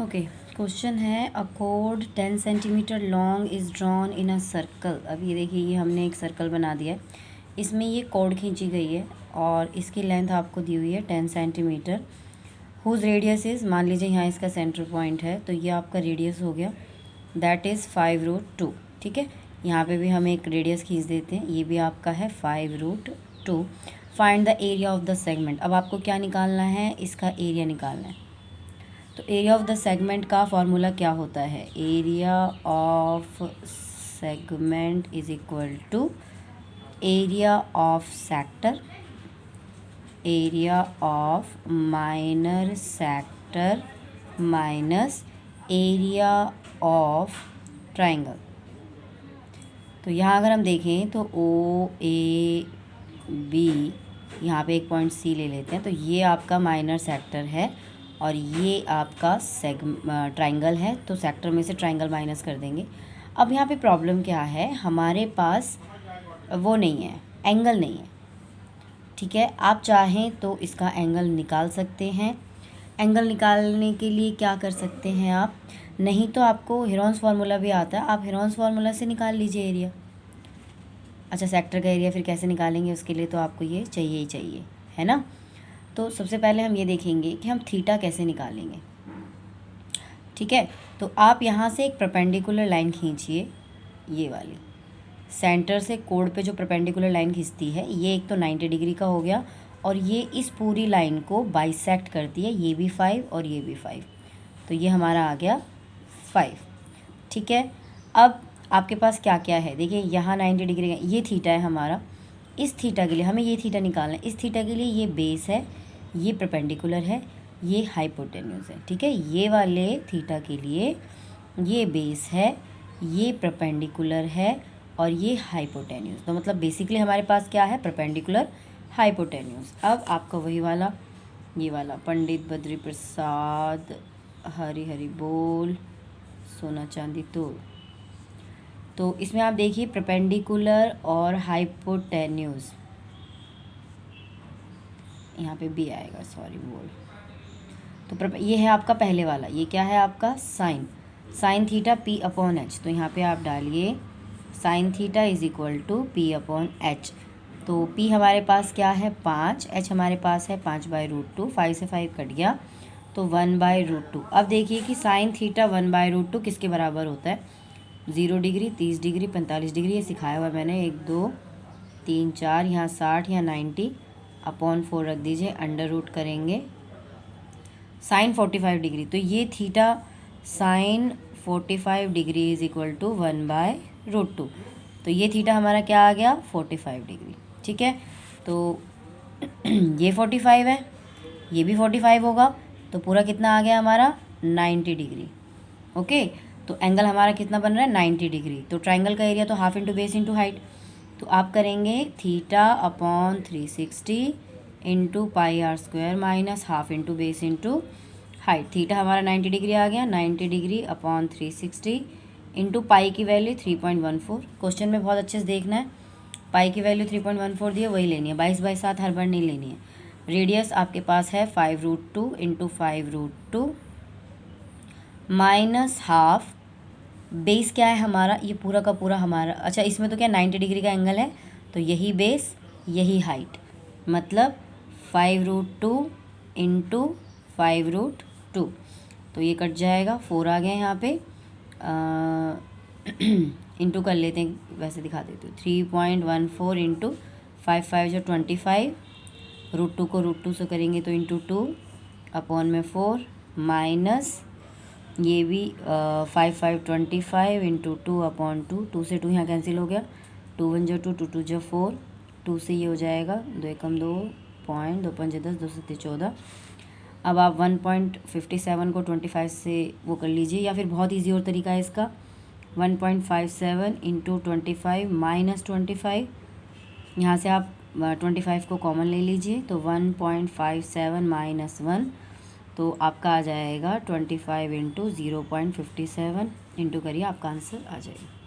Okay, question है a code 10 centimetre long is drawn in a circle. अब ये देखिए, ये हमने एक सर्कल बना दिया है, इसमें ये कोड खींची गई है और इसकी लेंथ आपको दी हुई है 10 सेंटीमीटर। हुज रेडियस इज़, मान लीजिए यहाँ इसका सेंटर पॉइंट है, तो ये आपका रेडियस हो गया, दैट इज़ 5√2। ठीक है, यहाँ पे भी हम एक रेडियस खींच देते हैं, ये भी आपका है 5√2। Find the area of the segment. अब आपको क्या निकालना है, इसका एरिया निकालना है। तो एरिया ऑफ द सेगमेंट का फॉर्मूला क्या होता है, area of segment is equal to area of sector, area of minor sector minus area of triangle. तो यहाँ अगर हम देखें तो ओ ए बी, यहाँ पे एक पॉइंट सी ले लेते हैं, तो ये आपका माइनर सेक्टर है और ये आपका ट्राइंगल है, तो सेक्टर में से ट्राइंगल माइनस कर देंगे। अब यहाँ पे प्रॉब्लम क्या है, हमारे पास वो नहीं है, एंगल नहीं है। ठीक है, आप चाहें तो इसका एंगल निकाल सकते हैं। एंगल निकालने के लिए क्या कर सकते हैं आप, नहीं तो आपको हेरोन्स फार्मूला भी आता है, आप हेरोन्स फार्मूला से निकाल लीजिए एरिया। अच्छा, सेक्टर का एरिया फिर कैसे निकालेंगे, उसके लिए तो आपको ये चाहिए ही चाहिए, है ना। तो सबसे पहले हम ये देखेंगे कि हम थीटा कैसे निकालेंगे। ठीक है, तो आप यहाँ से एक परपेंडिकुलर लाइन खींचिए, ये वाली सेंटर से कोड पे जो परपेंडिकुलर लाइन खींचती है, ये एक तो 90 डिग्री का हो गया और ये इस पूरी लाइन को बाइसेक्ट करती है, ये भी 5 और ये भी 5, तो ये हमारा आ गया 5। ठीक है, अब आपके पास क्या क्या है, देखिए यहाँ 90 डिग्री का ये थीटा है हमारा। इस थीटा के लिए हमें ये थीटा निकालना है, इस थीटा के लिए ये बेस है, ये परपेंडिकुलर है, ये हाइपोटेन्यूज है। ठीक है, ये वाले थीटा के लिए ये बेस है, ये परपेंडिकुलर है और ये हाइपोटेन्यूज। तो मतलब बेसिकली हमारे पास क्या है, परपेंडिकुलर हाइपोटेन्यूज। अब आपका वही वाला, ये वाला पंडित बद्री प्रसाद हरी हरी बोल सोना चांदी तोड़। तो इसमें आप देखिए परपेंडिकुलर और हाइपोटेन्यूज, यहाँ पे भी आएगा, सॉरी बोल। तो ये है आपका पहले वाला, ये क्या है आपका sine theta P upon H. तो यहाँ पे आप डालिए sine theta is equal to P upon H. तो पी हमारे पास क्या है 5, एच हमारे पास है 5/√2, 5 से 5 कट गया तो 1/√2। अब देखिए कि साइन थीटा 1/√2 किसके बराबर होता है, 0 डिग्री, 30 डिग्री, 45 डिग्री, ये सिखाया हुआ है मैंने, 1 2 3 4, यहाँ 60 या 90 अपॉन 4 रख दीजिए, अंडर रूट करेंगे साइन 45 डिग्री। तो ये theta sine 45 degree is equal to 1/√2। तो ये थीटा हमारा क्या आ गया 45 डिग्री। ठीक है, तो ये 45 है, ये भी 45 होगा, तो पूरा कितना आ गया हमारा 90 डिग्री। ओके, तो एंगल हमारा कितना बन रहा है 90 डिग्री। तो ट्राइंगल का एरिया तो half into base into height, तो आप करेंगे theta upon 360 into πr² minus half into base into height. Theta हमारा 90 डिग्री आ गया, 90 डिग्री अपॉन 360 इंटू पाई की वैल्यू 3.14। क्वेश्चन में बहुत अच्छे से देखना है, पाई की वैल्यू 3.14 दी है, वही लेनी है, 22/7 हर बार नहीं लेनी है। रेडियस आपके पास है 5√2 इंटू 5√2 माइनस हाफ, बेस क्या है हमारा, ये पूरा का पूरा हमारा, अच्छा इसमें तो क्या 90 डिग्री का एंगल है, तो यही बेस यही हाइट, मतलब 5√2 इंटू 5√2, तो ये कट जाएगा, 4 आ गया यहाँ पे, इंटू कर लेते हैं, वैसे दिखा देते हो, 3.14 इंटू 5 जो 25, √2 को √2 से करेंगे तो इंटू 2 अपॉन में 4 माइनस ये भी 5 25 इंटू 2 अपॉन 2, 2 से 2 यहाँ कैंसिल हो गया, 2 1 जो 2, 2 2 जो 4, 2 से ये हो जाएगा 2 एकम 2 पॉइंट 2 5 10 2 7 14। अब आप 1.57 को 25 से वो कर लीजिए, या फिर बहुत ईजी और तरीका है इसका, 1.57 इंटू 25 माइनस 25, यहाँ से आप 25 को कॉमन ले लीजिए, तो 1.57 माइनस 1, तो आपका आ जाएगा 25 इंटू 0.57 इंटू करिए, आपका आंसर आ जाएगा।